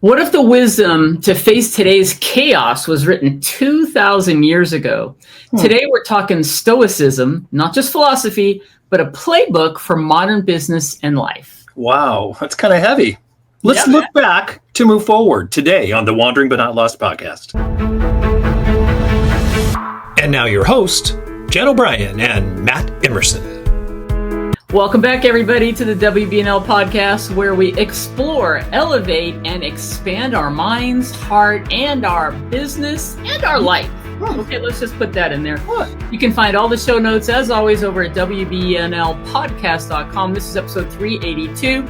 What if the wisdom to face today's chaos was written 2,000 years ago? Today, we're talking Stoicism, not just philosophy, but a playbook for modern business and life. Wow, that's kind of heavy. Let's look back to move forward today on the Wandering But Not Lost podcast. And now your host, Jen O'Brien and Matt Emerson. Welcome back, everybody, to the WBNL Podcast, where we explore, elevate, and expand our minds, heart, and our business and our life. Okay, let's just put that in there. You can find all the show notes, as always, over at WBNLpodcast.com. This is episode 382.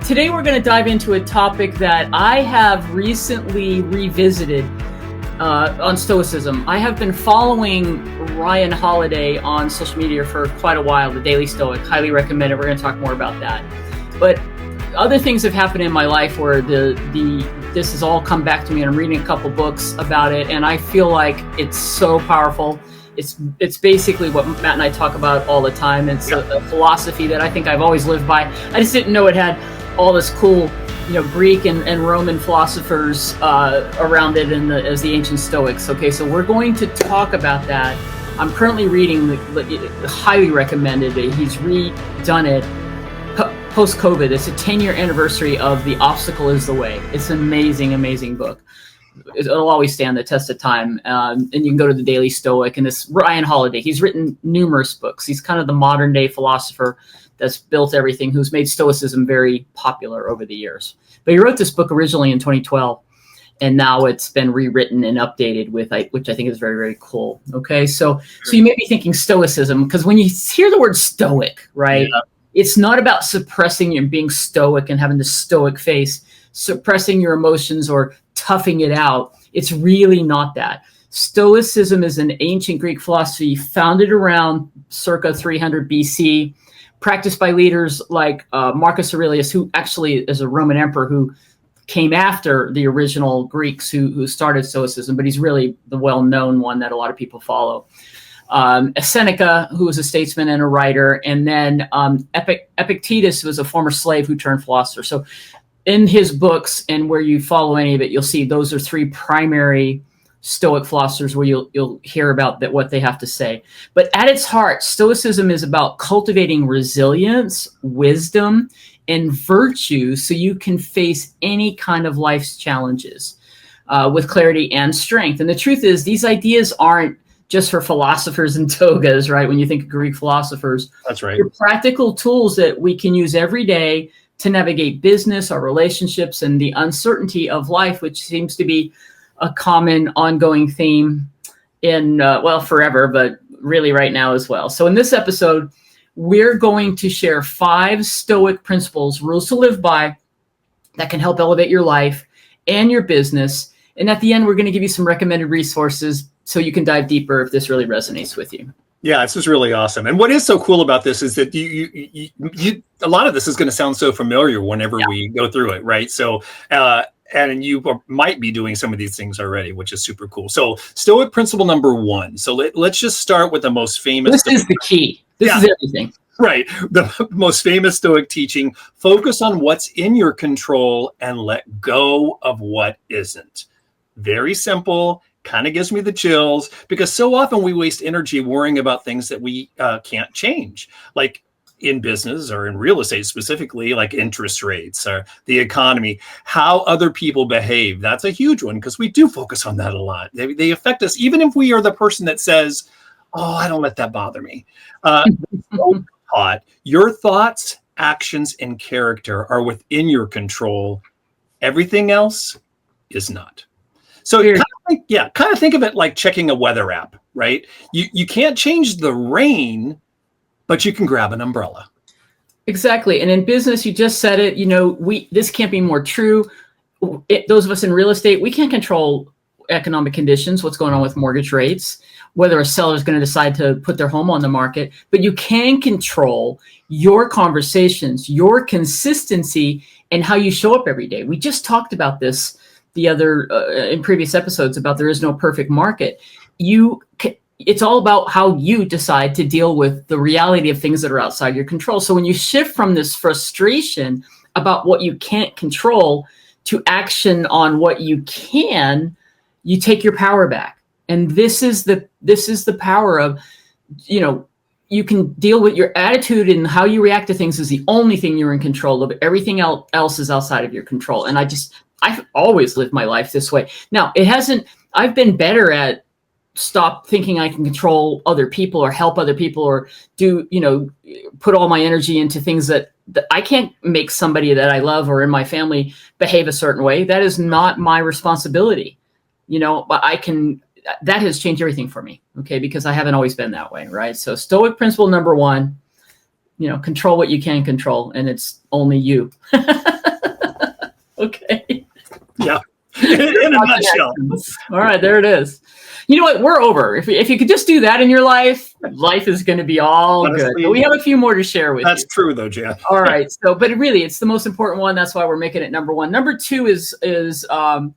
Today, we're going to dive into a topic that I have recently revisited on Stoicism. I have been following Ryan Holiday on social media for quite a while, the Daily Stoic. Highly recommend it. We're going to talk more about that. But other things have happened in my life where this has all come back to me, and I'm reading a couple books about it, and I feel like it's so powerful. It's basically what Matt and I talk about all the time. It's a philosophy that I think I've always lived by. I just didn't know it had all this cool, Greek and Roman philosophers around it as the ancient Stoics. Okay, so we're going to talk about that. I'm currently reading, highly recommended. He's redone it post-COVID. It's a 10-year anniversary of The Obstacle is the Way. It's an amazing, amazing book. It'll always stand the test of time. And you can go to the Daily Stoic. And this Ryan Holiday, he's written numerous books. He's kind of the modern day philosopher that's built everything, who's made Stoicism very popular over the years. But he wrote this book originally in 2012, and now it's been rewritten and updated which I think is very, very cool. Okay, so you may be thinking Stoicism, because when you hear the word stoic, right, it's not about suppressing and being stoic and having the stoic face, suppressing your emotions or toughing it out. It's really not that. Stoicism is an ancient Greek philosophy founded around circa 300 BC, practiced by leaders like Marcus Aurelius, who actually is a Roman emperor who came after the original Greeks who started Stoicism, but he's really the well-known one that a lot of people follow. Seneca, who was a statesman and a writer, and then Epictetus was a former slave who turned philosopher. So in his books, and where you follow any of it, you'll see those are three primary Stoic philosophers where you'll hear about what they have to say. But at its heart, Stoicism is about cultivating resilience, wisdom, and virtue so you can face any kind of life's challenges with clarity and strength. And the truth is, these ideas aren't just for philosophers and togas, right? When you think of Greek philosophers. That's right. They're practical tools that we can use every day to navigate business, our relationships, and the uncertainty of life, which seems to be a common ongoing theme in, forever, but really right now as well. So in this episode, we're going to share 5 Stoic principles, rules to live by, that can help elevate your life and your business. And at the end, we're going to give you some recommended resources so you can dive deeper if this really resonates with you. Yeah, this is really awesome. And what is so cool about this is that you a lot of this is going to sound so familiar whenever we go through it, right? So, and you might be doing some of these things already, which is super cool. So Stoic principle number 1. So let's just start with the most famous. This is the key. This is everything. Right. The most famous Stoic teaching: focus on what's in your control and let go of what isn't. Very simple. Kind of gives me the chills, because so often we waste energy worrying about things that we can't change, like in business or in real estate specifically, like interest rates or the economy, how other people behave. That's a huge one, because we do focus on that a lot. They affect us, even if we are the person that says, oh, I don't let that bother me. Your thoughts, actions, and character are within your control. Everything else is not. So kind of think of it like checking a weather app, right? You can't change the rain, but you can grab an umbrella. Exactly. And in business, you just said it, this can't be more true. Those of us in real estate, we can't control economic conditions, what's going on with mortgage rates, whether a seller is going to decide to put their home on the market, but you can control your conversations, your consistency, and how you show up every day. We just talked about this in previous episodes about there is no perfect market. It's all about how you decide to deal with the reality of things that are outside your control. So when you shift from this frustration about what you can't control to action on what you can, you take your power back. And this is the power of, you can deal with your attitude and how you react to things is the only thing you're in control of. Everything else is outside of your control. And I've always lived my life this way. Now, I've been better at stop thinking I can control other people or help other people or put all my energy into things that I can't make somebody that I love or in my family behave a certain way. That is not my responsibility, but that has changed everything for me. Okay. Because I haven't always been that way. Right. So Stoic principle number 1, control what you can control, and it's only you. Okay. Yeah. In a nutshell. All right, there it is. You know what? We're over. If you could just do that in your life is going to be all good. But we have a few more to share with you. That's true, though, Jan. All right. So, but really, it's the most important one. That's why we're making it number 1. Number 2 is the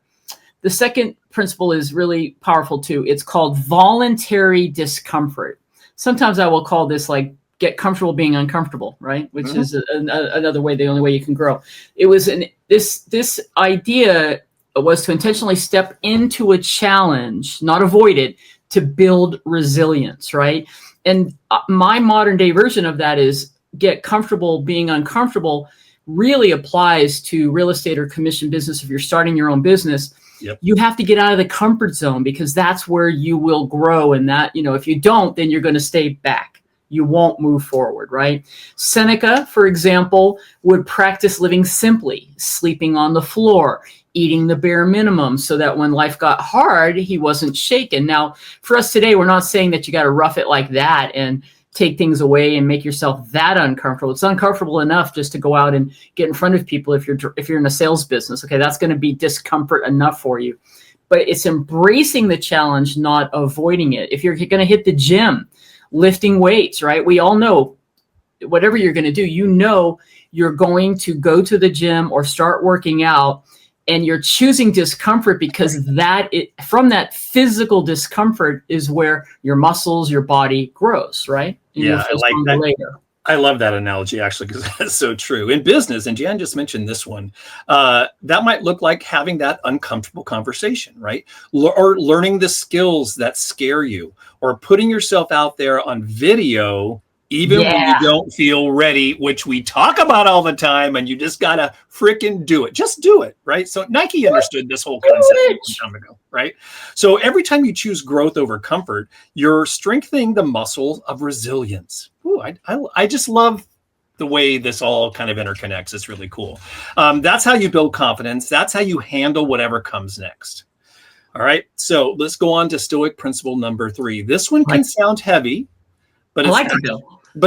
second principle is really powerful too. It's called voluntary discomfort. Sometimes I will call this like get comfortable being uncomfortable, right? Which is another way, the only way you can grow. It was this idea was to intentionally step into a challenge, not avoid it, to build resilience, right? And my modern day version of that is get comfortable being uncomfortable really applies to real estate or commission business. If you're starting your own business, you have to get out of the comfort zone because that's where you will grow. And that, if you don't, then you're going to stay back. You won't move forward, right? Seneca, for example, would practice living simply, sleeping on the floor, eating the bare minimum so that when life got hard, he wasn't shaken. Now, for us today, we're not saying that you got to rough it like that and take things away and make yourself that uncomfortable. It's uncomfortable enough just to go out and get in front of people if you're in a sales business. Okay, that's going to be discomfort enough for you. But it's embracing the challenge, not avoiding it. If you're going to hit the gym, lifting weights, right? We all know whatever you're going to do, you're going to go to the gym or start working out, and you're choosing discomfort because from that physical discomfort is where your muscles, your body grows, right? And I like that. Later. I love that analogy, actually, because that's so true. In business, and Jan just mentioned this one, that might look like having that uncomfortable conversation, right? Or learning the skills that scare you, or putting yourself out there on video, even when you don't feel ready, which we talk about all the time, and you just got to freaking do it. Just do it, right? So Nike understood this whole concept a long time ago, right? So every time you choose growth over comfort, you're strengthening the muscle of resilience. Ooh, I just love the way this all kind of interconnects. It's really cool. That's how you build confidence. That's how you handle whatever comes next. All right. So let's go on to Stoic principle number 3. This one can sound heavy, but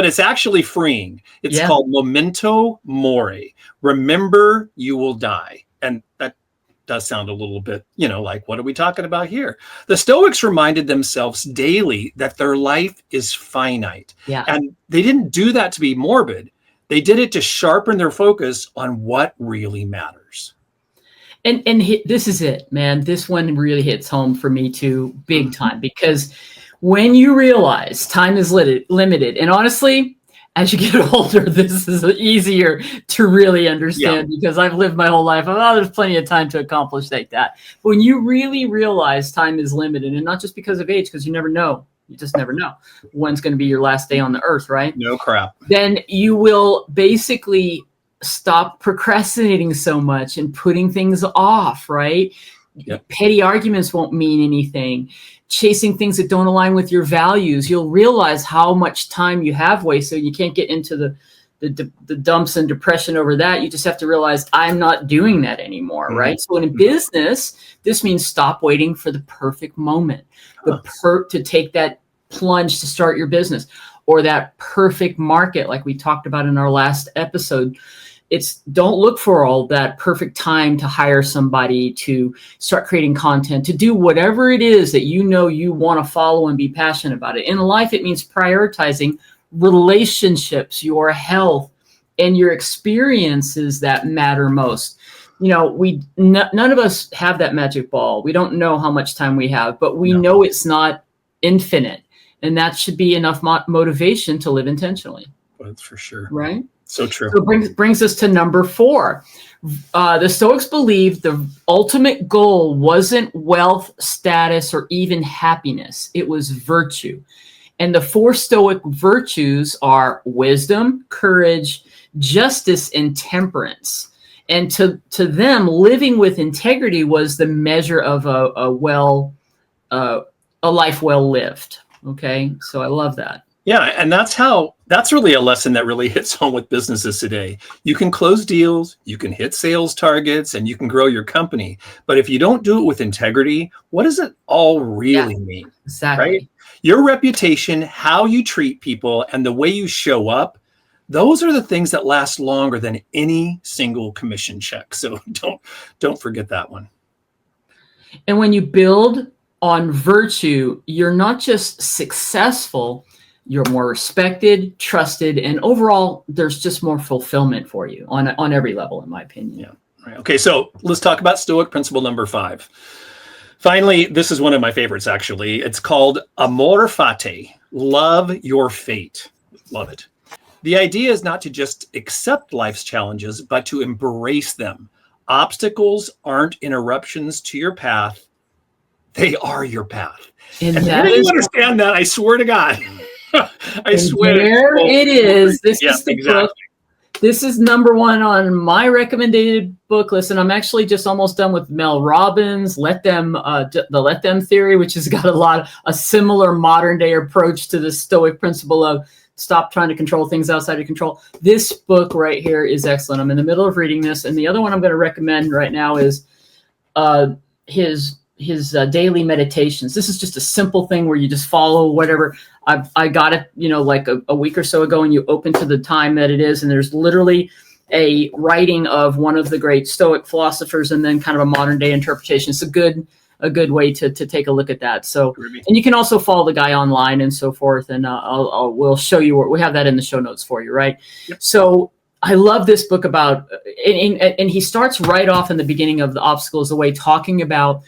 it's actually freeing. It's called Memento Mori. Remember, you will die. And that does sound a little bit, like, what are we talking about here? The Stoics reminded themselves daily that their life is finite. Yeah. And they didn't do that to be morbid. They did it to sharpen their focus on what really matters. And this is it, man. This one really hits home for me too, big time, because when you realize time is limited, and honestly, as you get older, this is easier to really understand because I've lived my whole life. There's plenty of time to accomplish like that. But when you really realize time is limited, and not just because of age, because you never know. You just never know when's going to be your last day on the earth, right? No crap. Then you will basically stop procrastinating so much and putting things off, right? Yep. Petty arguments won't mean anything. Chasing things that don't align with your values, you'll realize how much time you have wasted. You can't get into the dumps and depression over that. You just have to realize I'm not doing that anymore, right? So in business, this means stop waiting for the perfect moment, to take that plunge to start your business, or that perfect market like we talked about in our last episode. Don't look for all that perfect time to hire somebody, to start creating content, to do whatever it is that you want to follow and be passionate about it. In life, it means prioritizing relationships, your health, and your experiences that matter most. None of us have that magic ball. We don't know how much time we have, but we know it's not infinite. And that should be enough motivation to live intentionally. That's for sure. Right? So true. So it brings us to number 4. The Stoics believed the ultimate goal wasn't wealth, status, or even happiness. It was virtue. And the 4 Stoic virtues are wisdom, courage, justice, and temperance. And to them, living with integrity was the measure of a life well lived. Okay, so I love that. Yeah, and that's really a lesson that really hits home with businesses today. You can close deals, you can hit sales targets, and you can grow your company. But if you don't do it with integrity, what does it all really mean? Exactly. Right? Your reputation, how you treat people, and the way you show up, those are the things that last longer than any single commission check. So don't forget that one. And when you build on virtue, you're not just successful, you're more respected, trusted, and overall, there's just more fulfillment for you on every level, in my opinion. Yeah. Right. Okay, so let's talk about Stoic principle number 5. Finally, this is one of my favorites, actually. It's called Amor, Fati, love your fate. Love it. The idea is not to just accept life's challenges, but to embrace them. Obstacles aren't interruptions to your path. They are your path. And that you understand that, I swear to God. I swear. There it is. This is the exactly. book. This is number 1 on my recommended book list, and I'm actually just almost done with Mel Robbins' the Let Them theory, which has got a similar modern day approach to the Stoic principle of stop trying to control things outside of control. This book right here is excellent. I'm in the middle of reading this, and the other one I'm going to recommend right now is his daily meditations. This is just a simple thing where you just follow whatever. I got it, like a week or so ago, and you open to the time that it is, and there's literally a writing of one of the great Stoic philosophers, and then kind of a modern day interpretation. It's a good way to take a look at that. So, and you can also follow the guy online and so forth, and we'll show you we have that in the show notes for you, right? Yep. So I love this book about, and he starts right off in the beginning of The Obstacle is the Way, talking about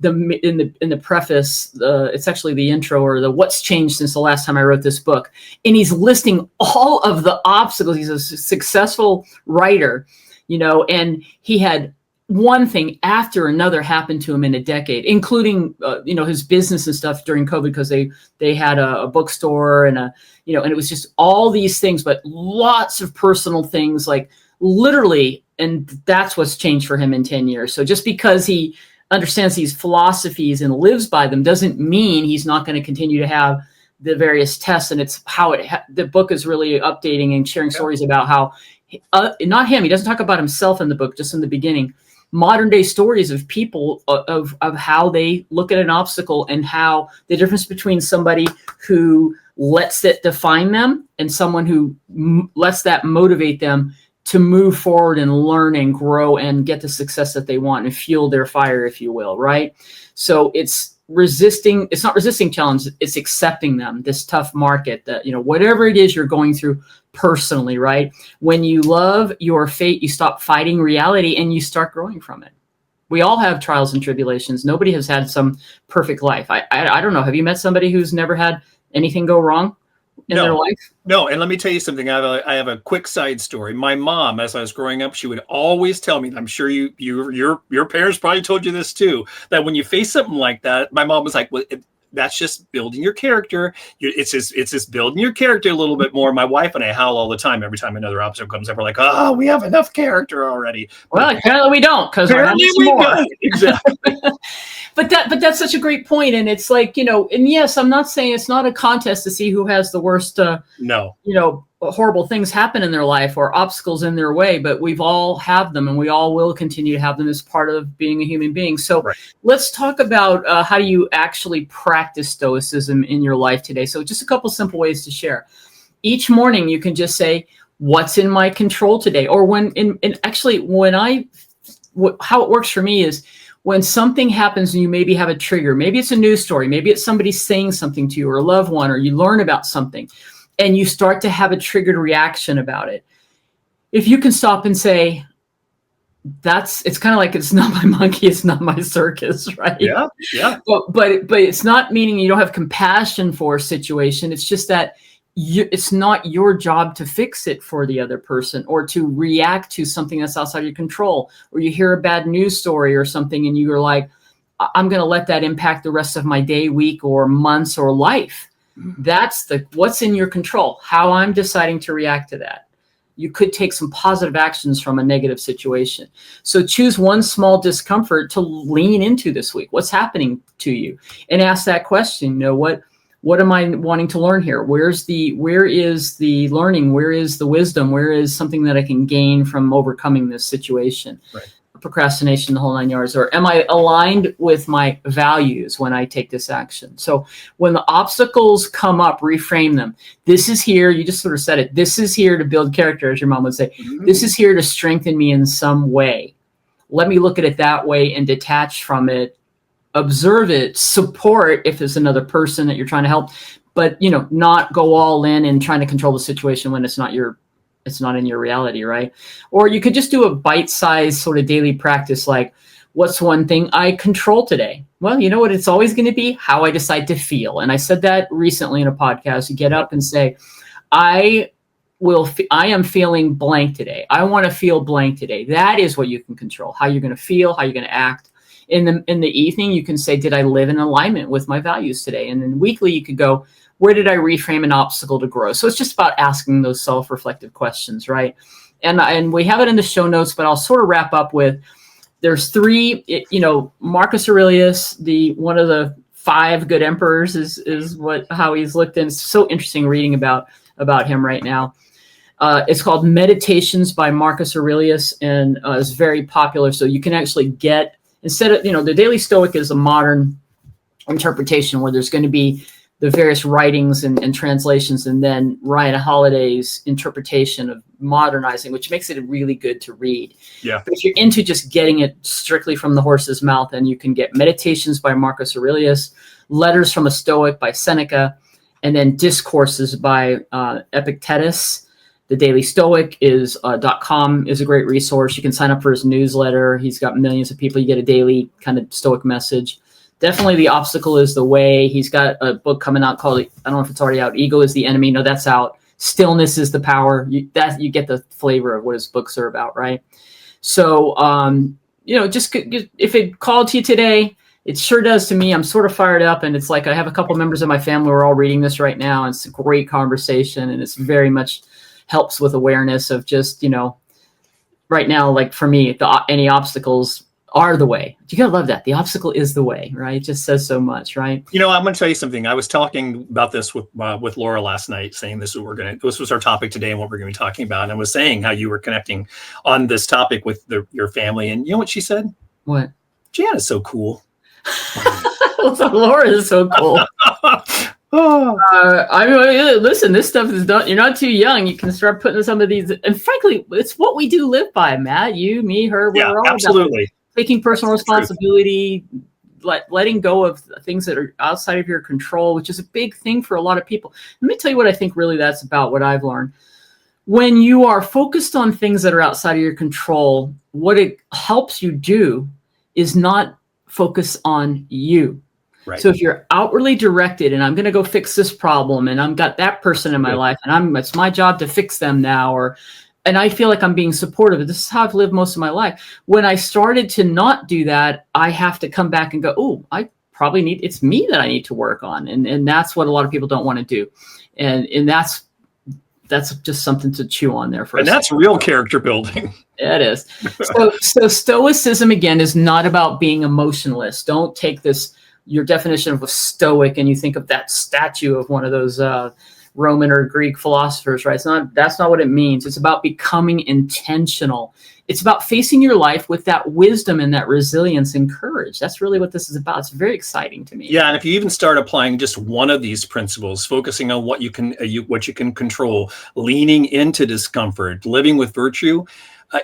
in the preface, it's actually the intro or the what's changed since the last time I wrote this book. And he's listing all of the obstacles. He's a successful writer, and he had one thing after another happen to him in a decade, including, his business and stuff during COVID, because they had a bookstore and and it was just all these things, but lots of personal things, like literally. And that's what's changed for him in 10 years. So just because he understands these philosophies and lives by them doesn't mean he's not going to continue to have the various tests. And it's how the book is really updating and sharing stories about how, not him, he doesn't talk about himself in the book, just in the beginning, modern day stories of people of how they look at an obstacle and how the difference between somebody who lets it define them and someone who lets that motivate them to move forward and learn and grow and get the success that they want and fuel their fire, if you will, right? So it's not resisting challenge, it's accepting them, this tough market that, whatever it is you're going through personally, right? When you love your fate, you stop fighting reality and you start growing from it. We all have trials and tribulations. Nobody has had some perfect life. I don't know. Have you met somebody who's never had anything go wrong in their life? No, and let me tell you something. I have a quick side story. My mom, as I was growing up, she would always tell me, and I'm sure your parents probably told you this too, that when you face something like that, my mom was like, well, that's just building your character. It's just building your character a little bit more. My wife and I howl all the time every time another obstacle comes up. We're like, oh, we have enough character already. Well, apparently we don't, because apparently we don't. Exactly. But that's such a great point. And it's like, and yes, I'm not saying it's not a contest to see who has the worst, horrible things happen in their life or obstacles in their way, but we've all have them and we all will continue to have them as part of being a human being. So Let's talk about how you actually practice Stoicism in your life today. So just a couple simple ways to share. Each morning you can just say, what's in my control today? Or how it works for me is, when something happens and you maybe have a trigger, maybe it's a news story, maybe it's somebody saying something to you or a loved one, or you learn about something and you start to have a triggered reaction about it. If you can stop and say, it's kind of like, it's not my monkey, it's not my circus, right? Yeah, yeah. But it's not meaning you don't have compassion for a situation. It's just that it's not your job to fix it for the other person or to react to something that's outside your control, or you hear a bad news story or something and you're like, I'm going to let that impact the rest of my day, week, or months or life. That's what's in your control, how I'm deciding to react to that. You could take some positive actions from a negative situation. So choose one small discomfort to lean into this week. What's happening to you? And ask that question, what am I wanting to learn here? Where is the learning? Where is the wisdom? Where is something that I can gain from overcoming this situation? Right. Procrastination, the whole 9 yards. Or am I aligned with my values when I take this action? So when the obstacles come up, reframe them. This is here. You just sort of said it. This is here to build character, as your mom would say. Mm-hmm. This is here to strengthen me in some way. Let me look at it that way and detach from it. Observe it, support if there's another person that you're trying to help, but not go all in and trying to control the situation when it's not in your reality, right? Or you could just do a bite-sized sort of daily practice, like, what's one thing I control today? Well, you know what it's always going to be? How I decide to feel. And I said that recently in a podcast. You get up and say, I am feeling blank today. I want to feel blank today. That is what you can control. How you're going to feel, how you're going to act. In the evening, you can say, did I live in alignment with my values today? And then weekly, you could go, where did I reframe an obstacle to grow? So it's just about asking those self-reflective questions, right? And we have it in the show notes, but I'll sort of wrap up with, there's three, Marcus Aurelius, one of the 5 good emperors is how he's looked in. It's so interesting reading about him right now. It's called Meditations by Marcus Aurelius, and it's very popular. So you can actually get, instead of, the Daily Stoic is a modern interpretation where there's going to be the various writings and translations, and then Ryan Holiday's interpretation of modernizing, which makes it really good to read. Yeah. But if you're into just getting it strictly from the horse's mouth, then you can get Meditations by Marcus Aurelius, Letters from a Stoic by Seneca, and then Discourses by Epictetus. The Daily Stoic is .com is a great resource. You can sign up for his newsletter. He's got millions of people. You get a daily kind of Stoic message. Definitely The Obstacle is the Way. He's got a book coming out called, I don't know if it's already out, Ego is the Enemy. No, that's out. Stillness is the Power. You get the flavor of what his books are about, right? So, just if it called to you today, it sure does to me. I'm sort of fired up, and it's like I have a couple members of my family who are all reading this right now, and it's a great conversation, and it's very much helps with awareness of just, right now, like for me, any obstacles are the way. You gotta love that. The obstacle is the way, right? It just says so much, right? I'm going to tell you something. I was talking about this with Laura last night, saying this was our topic today and what we're going to be talking about. And I was saying how you were connecting on this topic with your family. And you know what she said? What? Jan is so cool. Laura is so cool. Listen, this stuff is done. You're not too young. You can start putting some of these, and frankly, it's what we do live by, Matt, you, me, her. We're all absolutely. Taking personal responsibility, letting go of things that are outside of your control, which is a big thing for a lot of people. Let me tell you what I think really that's about, what I've learned. When you are focused on things that are outside of your control, what it helps you do is not focus on you. Right. So if you're outwardly directed and I'm going to go fix this problem and I've got that person in my life and it's my job to fix them now, and I feel like I'm being supportive. This is how I've lived most of my life. When I started to not do that, I have to come back and go, I probably it's me that I need to work on. And that's what a lot of people don't want to do. And that's just something to chew on there for and that's real character building. It is. So Stoicism, again, is not about being emotionless. Don't take your definition of a Stoic and you think of that statue of one of those Roman or Greek philosophers, right? That's not what it means. It's about becoming intentional. It's about facing your life with that wisdom and that resilience and courage. That's really what this is about. It's very exciting to me. Yeah, and if you even start applying just one of these principles, focusing on what you can control, leaning into discomfort, living with virtue,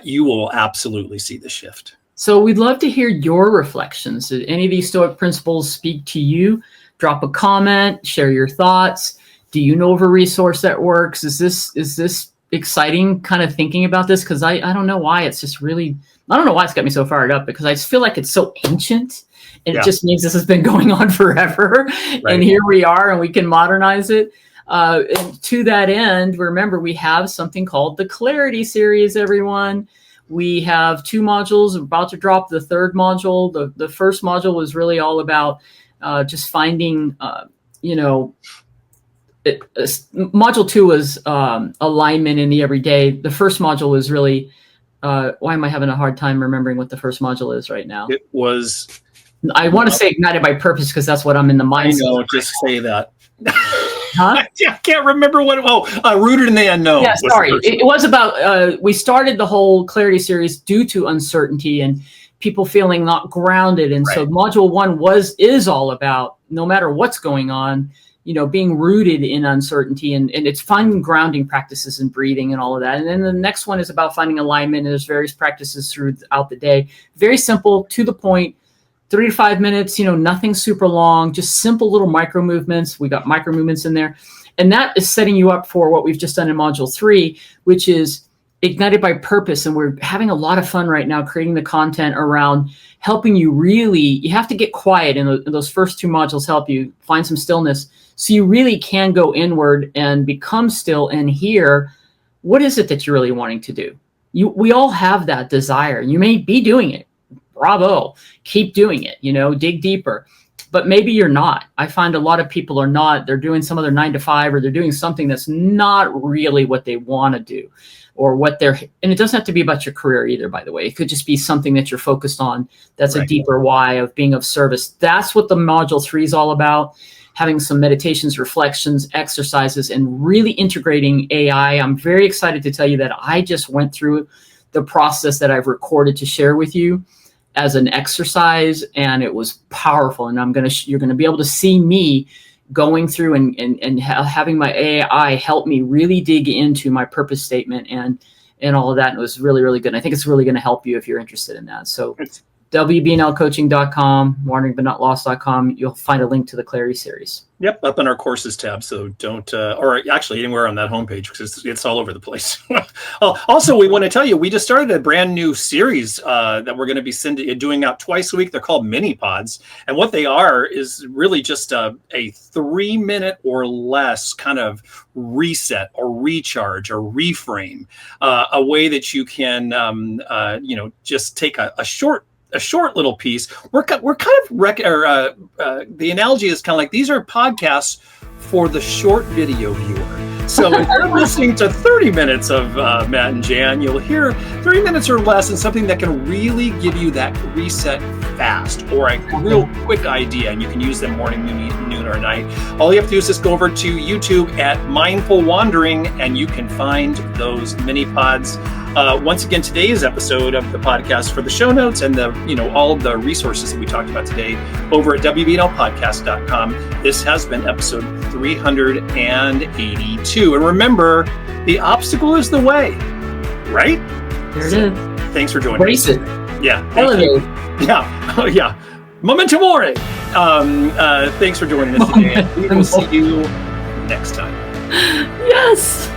you will absolutely see the shift. So we'd love to hear your reflections. Did any of these Stoic principles speak to you? Drop a comment, share your thoughts. Do you know of a resource that works? Is this exciting kind of thinking about this? Because I don't know why it's just really, I don't know why it's got me so fired up, because I just feel like it's so ancient and it just means this has been going on forever. Right. And here we are and we can modernize it. And to that end, remember, we have something called the Clarity series, everyone. We have 2 modules. We're about to drop the 3rd module. The first module was really all about just finding, module 2 was alignment in the everyday. The first module was really, why am I having a hard time remembering what the first module is right now? It was... I want to say ignited by purpose because that's what I'm in the mindset. I know, just say that. Huh? I can't remember what. Rooted in the unknown. Yeah, sorry. It was about. We started the whole Clarity series due to uncertainty and people feeling not grounded, and so Module 1 is all about no matter what's going on, being rooted in uncertainty, and it's finding grounding practices and breathing and all of that. And then the next one is about finding alignment, and there's various practices throughout the day. Very simple, to the point. 3 to 5 minutes, nothing super long, just simple little micro movements. We got micro movements in there. And that is setting you up for what we've just done in module 3, which is ignited by purpose. And we're having a lot of fun right now creating the content around helping you you have to get quiet. And those first 2 modules help you find some stillness so you really can go inward and become still and hear what is it that you're really wanting to do. We all have that desire. You may be doing it. Bravo, keep doing it, dig deeper. But maybe you're not. I find a lot of people are not. They're doing some other 9 to 5, or they're doing something that's not really what they want to do, or and it doesn't have to be about your career either, by the way. It could just be something that you're focused on. That's a deeper why of being of service. That's what the module 3 is all about. Having some meditations, reflections, exercises, and really integrating AI. I'm very excited to tell you that I just went through the process that I've recorded to share with you as an exercise, and it was powerful. And you're gonna be able to see me going through and having my AI help me really dig into my purpose statement and all of that. And it was really, really good. And I think it's really going to help you if you're interested in that. So WBNLcoaching.com, wanderingbunnotlost.com, you'll find a link to the Clarity series. Yep, up in our courses tab. So don't, or actually anywhere on that homepage, because it's all over the place. Also, we want to tell you, we just started a brand new series that we're going to be doing out twice a week. They're called mini pods. And what they are is really just a 3-minute or less kind of reset or recharge or reframe, a way that you can, just take a short little piece. We're kind of the analogy is kind of like these are podcasts for the short video viewer. So if you're listening to 30 minutes of Matt and Jan, you'll hear 30 minutes or less and something that can really give you that reset fast or a real quick idea. And you can use them morning, noon, or night. All you have to do is just go over to YouTube at Mindful Wandering, and you can find those mini pods. Once again, today's episode of the podcast, for the show notes and all of the resources that we talked about today, over at WBNLpodcast.com. This has been episode 382. And remember, the obstacle is the way, right? There it is. Thanks for joining Embrace us. it. Yeah. Elevate. Yeah. Oh, yeah. Memento Mori. Thanks for joining us today. We will see you next time. Yes.